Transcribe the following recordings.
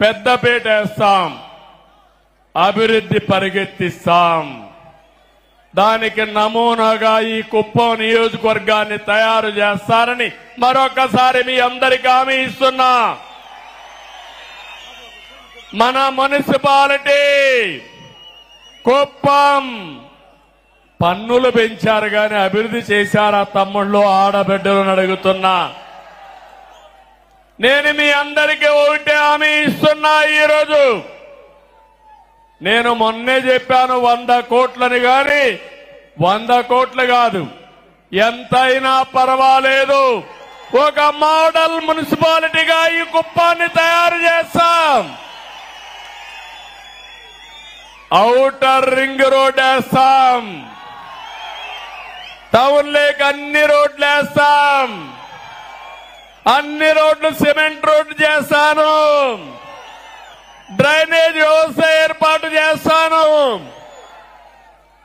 పెద్దపీట వేస్తాం, అభివృద్ధి పరిగెత్తిస్తాం. దానికి నమూనాగా ఈ కుప్పం నియోజకవర్గాన్ని తయారు చేస్తారని మరొకసారి మీ అందరికీ హామీ ఇస్తున్నా. మన మున్సిపాలిటీ కుప్పం పన్నులు పెంచారు గాని అభివృద్ధి చేశారా తమ్ముళ్ళు ఆడబిడ్డలను అడుగుతున్నా. నేను మీ అందరికీ ఒకటే హామీ ఇస్తున్నా. ఈరోజు నేను మొన్నే చెప్పాను 100 కోట్లని గాని 100 కోట్లు కాదు, ఎంతైనా పర్వాలేదు, ఒక మోడల్ మున్సిపాలిటీగా ఈ కుప్పాన్ని తయారు చేస్తాం. ఔటర్ రింగ్ రోడ్ వేస్తాం, టౌన్ లేక్ అన్ని రోడ్లు వేస్తాం, అన్ని రోడ్లు సిమెంట్ రోడ్లు చేస్తాను, డ్రైనేజ్ వ్యవస్థ ఏర్పాటు చేస్తాను,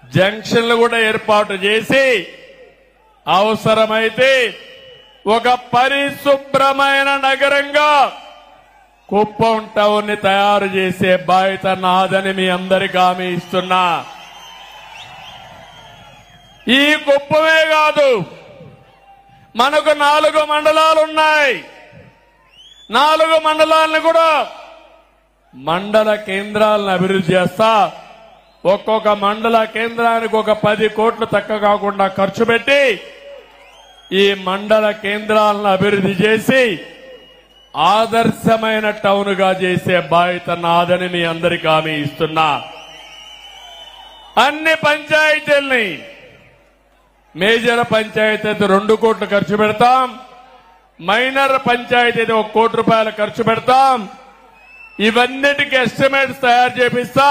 జంక్షన్లు కూడా ఏర్పాటు చేసి అవసరమైతే ఒక పరిశుభ్రమైన నగరంగా కుప్పం టౌన్ ని తయారు చేసే బాధ్యత నాదని మీ అందరికీ హామీ ఇస్తున్నా. ఈ కుప్పమే కాదు, మనకు 4 మండలాలు ఉన్నాయి. 4 మండలాలను కూడా మండల కేంద్రాలను అభివృద్ధి చేస్తా. ఒక్కొక్క మండల కేంద్రానికి ఒక 10 కోట్లు తక్కువ కాకుండా ఖర్చు పెట్టి ఈ మండల కేంద్రాలను అభివృద్ధి చేసి ఆదర్శమైన టౌన్ గా చేసే బాధ్యత నాదని మీ అందరికీ హామీ ఇస్తున్నా. అన్ని పంచాయతీల్ని మేజర్ పంచాయతీ అయితే 2 కోట్లు ఖర్చు పెడతాం, మైనర్ పంచాయతీ అయితే 1 కోటి రూపాయలు ఖర్చు పెడతాం. ఇవన్నిటికీ ఎస్టిమేట్స్ తయారు చేపిస్తా.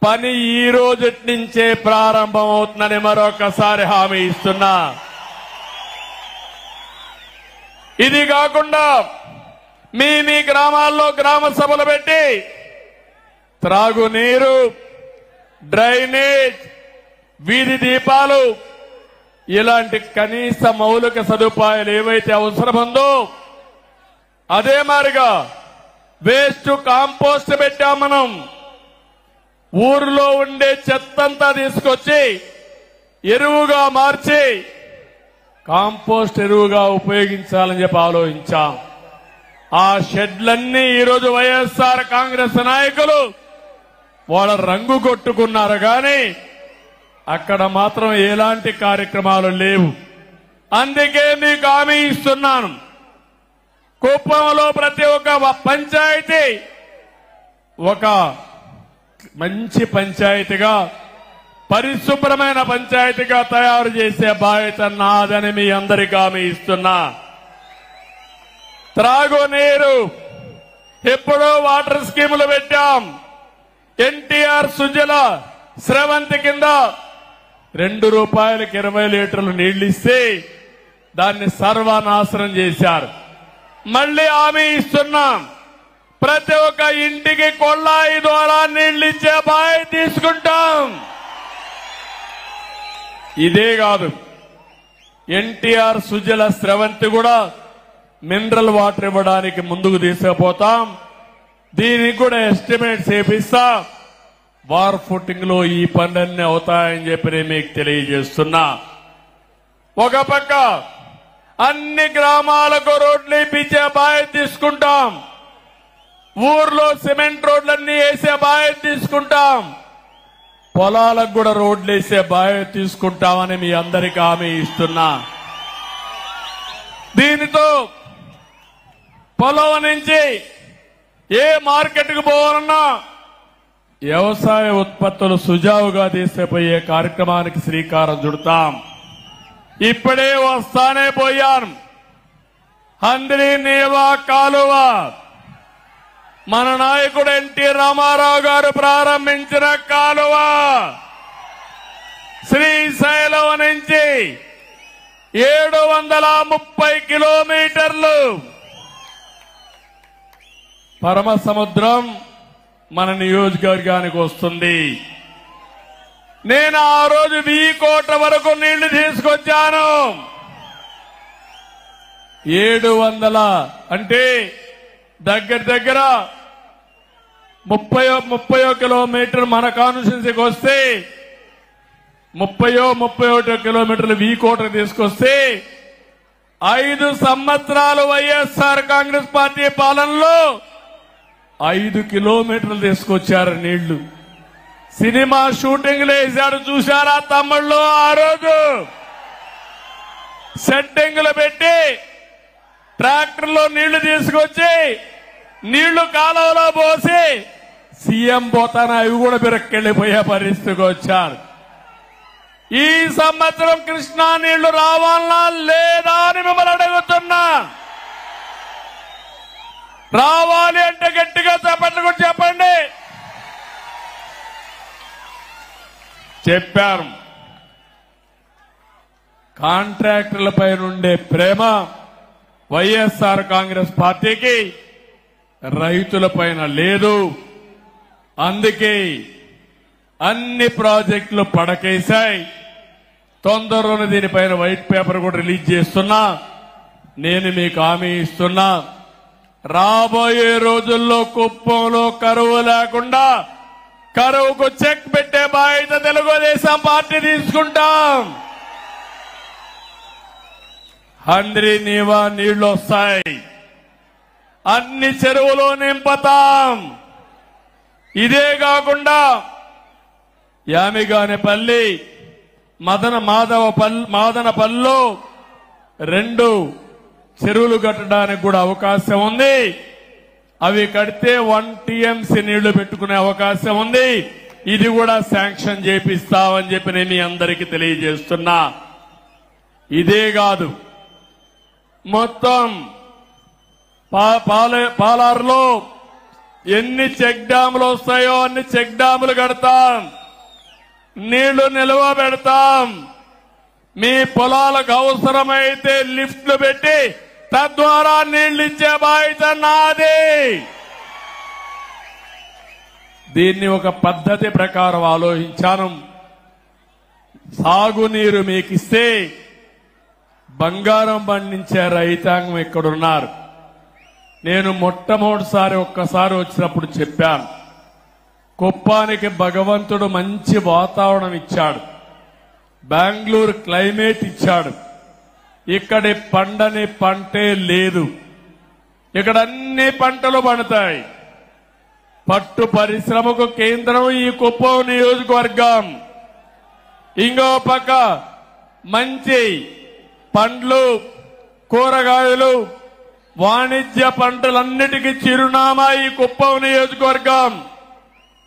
పని ఈ రోజు నుంచే ప్రారంభం అవుతుందని మరొకసారి హామీ ఇస్తున్నా. ఇది కాకుండా మీ గ్రామాల్లో గ్రామ సభలు పెట్టి త్రాగునీరు, డ్రైనేజ్, వీధి దీపాలు ఇలాంటి కనీస మౌలిక సదుపాయాలు ఏవైతే అవసరముందో అదే మాదిరిగా వేస్ట్ కాంపోస్ట్ పెట్టాం. మనం ఊరిలో ఉండే చెత్తంతా తీసుకొచ్చి ఎరువుగా మార్చి కాంపోస్ట్ ఎరువుగా ఉపయోగించాలని చెప్పి ఆలోచించాం. ఆ షెడ్లన్నీ ఈరోజు వైఎస్ఆర్ కాంగ్రెస్ నాయకులు వాళ్ళ రంగు కొట్టుకున్నారు కానీ అక్కడ మాత్రం ఎలాంటి కార్యక్రమాలు లేవు. అందుకే మీకు హామీ ఇస్తున్నాను, కుప్పంలో ప్రతి ఒక్క పంచాయతీ ఒక మంచి పంచాయతీగా, పరిశుభ్రమైన పంచాయతీగా తయారు చేసే బాధ్యత నాదని మీ అందరికీ హామీ ఇస్తున్నా. త్రాగునీరు ఎప్పుడో వాటర్ స్కీములు పెట్టాం. ఎన్టీఆర్ సుజల స్రవంతి కింద 2 రూపాయలకి 20 లీటర్లు నీళ్లు ఇస్తే దాన్ని సర్వనాశనం చేశారు. మళ్లీ హామీ ఇస్తున్నాం, ప్రతి ఒక్క ఇంటికి కొళాయి ద్వారా నీళ్లు ఇచ్చే బాధ్యత తీసుకుంటాం. ఇదే కాదు, ఎన్టీఆర్ సుజల స్రవంతి కూడా మినరల్ వాటర్ ఇవ్వడానికి ముందుకు తీసుకుపోతాం. దీనికి కూడా ఎస్టిమేట్స్ చేపిస్తా. వార్ ఫుటింగ్ లో ఈ పనులన్నీ అవుతాయని చెప్పి నేను మీకు తెలియజేస్తున్నా. ఒక పక్క అన్ని గ్రామాలకు రోడ్లు ఇప్పించే బాధ్యత తీసుకుంటాం, ఊర్లో సిమెంట్ రోడ్లన్నీ వేసే బాధ్యత తీసుకుంటాం, పొలాలకు కూడా రోడ్లు వేసే బాధ్యత తీసుకుంటామని మీ అందరికీ హామీ ఇస్తున్నా. దీనితో పొలం నుంచి ఏ మార్కెట్కు పోవాలన్నా వ్యవసాయ ఉత్పత్తులు సుజావుగా తీసుకుపోయే కార్యక్రమానికి శ్రీకారం చుడతాం. ఇప్పుడే వస్తానే పోయాను. హంద్రీ నీవా కాలువ మన నాయకుడు ఎన్టీ రామారావు గారు ప్రారంభించిన కాలువ శ్రీశైలం నుంచి 730 కిలోమీటర్లు పరమ సముద్రం మన నియోజకవర్గానికి వస్తుంది. నేను ఆ రోజు 1000 కోట్ల వరకు నీళ్లు తీసుకొచ్చాను. 700 అంటే దగ్గర 30 కిలోమీటర్ మన కాన్స్టిట్యున్సీకి వస్తే 31 కిలోమీటర్లు వీకోట తీసుకొస్తే 5 సంవత్సరాలు వైఎస్ఆర్ కాంగ్రెస్ పార్టీ పాలనలో 5 కిలోమీటర్లు తీసుకొచ్చారు నీళ్లు. సినిమా షూటింగ్లు వేశాడు చూశారా తమ్ముళ్ళు? ఆ రోజు సెట్టింగ్లు పెట్టి ట్రాక్టర్లో నీళ్లు తీసుకొచ్చి నీళ్లు కాలువలో పోసి సీఎం పోతాన అవి కూడా బిరక్కెళ్లిపోయే పరిస్థితికి వచ్చారు. ఈ సంవత్సరం కృష్ణా నీళ్లు రావాలా లేదా అని మిమ్మల్ని అడుగుతున్నా. రావాలి అంటే గట్టిగా చెప్పండి కూడా చెప్పండి. చెప్పారు. కాంట్రాక్టర్లపై నుండే ప్రేమ వైఎస్ఆర్ కాంగ్రెస్ పార్టీకి రైతులపైన లేదు. అందుకే అన్ని ప్రాజెక్టులు పడకేశాయి. తొందరలోనే దీనిపైన వైట్ పేపర్ కూడా రిలీజ్ చేస్తున్నా. నేను మీకు హామీ ఇస్తున్నా, రాబోయే రోజుల్లో కుప్పంలో కరువు లేకుండా కరువుకు చెక్ పెట్టే బాధ్యత తెలుగుదేశం పార్టీ తీసుకుంటాం. హంద్రీ నీవా నీళ్లు వస్తాయి. అన్ని చెరువులు నింపుతాం. ఇదే కాకుండా యామిగానేపల్లి, మాదనపల్లిలో 2 చెరువులు కట్టడానికి కూడా అవకాశం ఉంది. అవి కడితే 1 TMC నీళ్లు పెట్టుకునే అవకాశం ఉంది. ఇది కూడా శాంక్షన్ చేపిస్తామని చెప్పి నేను మీ అందరికీ తెలియజేస్తున్నా. ఇదే కాదు, మొత్తం పాలారులో ఎన్ని చెక్ డ్యాములు వస్తాయో అన్ని చెక్ డ్యాములు కడతాం. నీళ్లు నిల్వ పెడతాం. మీ పొలాలకు అవసరమైతే లిఫ్ట్లు పెట్టి తద్వారా నీళ్లు ఇచ్చే బాధ్యత నాది. దీన్ని ఒక పద్ధతి ప్రకారం ఆలోచించాను. సాగునీరు మీకిస్తే బంగారం పండించే రైతాంగం ఇక్కడున్నారు. నేను మొట్టమొదటిసారి ఒక్కసారి వచ్చినప్పుడు చెప్పాను, కుప్పానికి భగవంతుడు మంచి వాతావరణం ఇచ్చాడు, బెంగళూరు క్లైమేట్ ఇచ్చాడు. ఇక్కడి పండని పంటే లేదు. ఇక్కడ అన్ని పంటలు పండుతాయి. పట్టు పరిశ్రమకు కేంద్రం ఈ కుప్పం నియోజకవర్గం. ఇంకో పక్క మంచి పండ్లు, కూరగాయలు, వాణిజ్య పంటలన్నిటికీ చిరునామా ఈ కుప్పం నియోజకవర్గం.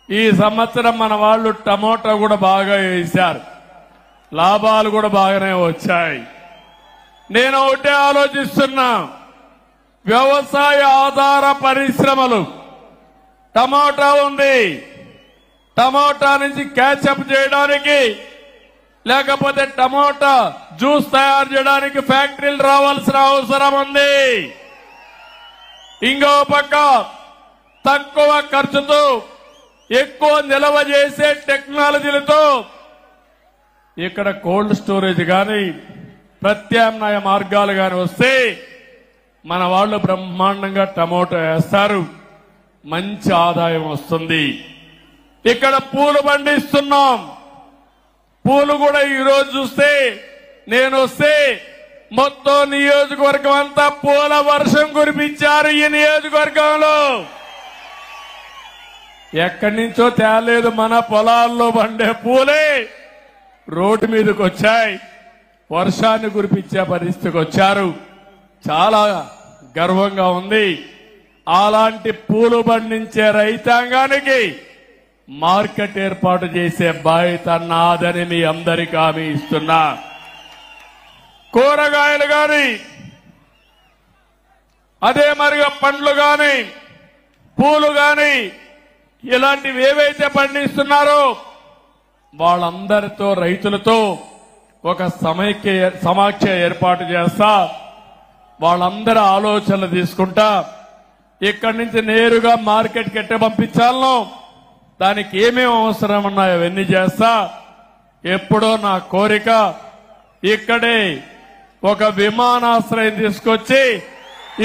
ఈ సంవత్సరం మన వాళ్ళు టమోటా కూడా బాగా వేశారు. లాభాలు కూడా బాగానే వచ్చాయి. నేను ఒకటే ఆలోచిస్తున్నా, వ్యవసాయ ఆధార పరిశ్రమలు, టమోటా ఉంది, టమోటా నుంచి క్యాచప్ చేయడానికి లేకపోతే టమోటా జ్యూస్ తయారు చేయడానికి ఫ్యాక్టరీలు రావాల్సిన అవసరం ఉంది. ఇంకో పక్క తక్కువ ఖర్చుతో ఎక్కువ నిల్వ చేసే టెక్నాలజీలతో ఇక్కడ కోల్డ్ స్టోరేజ్ గాని ప్రత్యామ్నాయ మార్గాలు గాని వస్తే మన వాళ్ళు బ్రహ్మాండంగా టమోటా వేస్తారు, మంచి ఆదాయం వస్తుంది. ఇక్కడ పూలు పండిస్తున్నాం. పూలు కూడా ఈ రోజు చూస్తే, నేను వస్తే మొత్తం నియోజకవర్గం అంతా పూల వర్షం కురిపించారు. ఈ నియోజకవర్గంలో ఎక్కడి నుంచో తేలేదు, మన పొలాల్లో పండే పూలే రోడ్డు మీదకి వచ్చాయి, వర్షాన్ని కురిపించే పరిస్థితికి వచ్చారు. చాలా గర్వంగా ఉంది. అలాంటి పూలు పండించే రైతాంగానికి మార్కెట్ ఏర్పాటు చేసే బాధ్యత నాదని మీ అందరికీ హామీ ఇస్తున్నా. కూరగాయలు గాని, అదే మరిగా పండ్లు గాని, పూలు గాని, ఇలాంటివి ఏవైతే పండిస్తున్నారో వాళ్ళందరితో, రైతులతో ఒక సమాఖ్య ఏర్పాటు చేస్తా. వాళ్ళందరి ఆలోచనలు తీసుకుంటా ఇక్కడి నుంచి నేరుగా మార్కెట్కి ఎట్ట పంపించాలనో, దానికి ఏమేమి అవసరం ఉన్నాయో అవన్నీ చేస్తా. ఎప్పుడో నా కోరిక ఇక్కడే ఒక విమానాశ్రయం తీసుకొచ్చి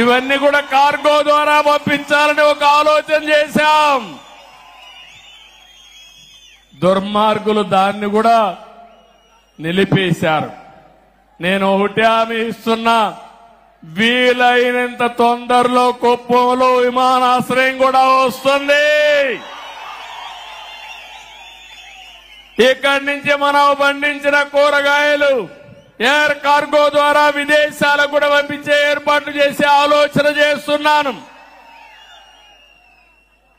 ఇవన్నీ కూడా కార్గో ద్వారా పంపించాలని ఒక ఆలోచన చేశాం. దుర్మార్గులు దాన్ని కూడా నిలిపేశారు. నేను ఒకటి హామీ ఇస్తున్నా, వీలైనంత తొందరలో కుప్పంలో విమానాశ్రయం కూడా వస్తుంది. ఇక్కడి నుంచి మనం పండించిన కూరగాయలు ఎయిర్ కార్గో ద్వారా విదేశాలకు కూడా పంపించే ఏర్పాట్లు చేసే ఆలోచన చేస్తున్నాను.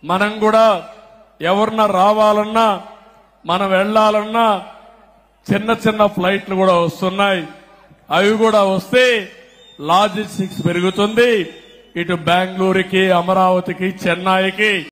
మనం కూడా ఎవరన్నా రావాలన్నా, మనం వెళ్లాలన్నా చిన్న చిన్న ఫ్లైట్లు కూడా వస్తున్నాయి. అవి కూడా వస్తే లాజిస్టిక్స్ పెరుగుతుంది. ఇటు బెంగళూరుకి, అమరావతికి, చెన్నైకి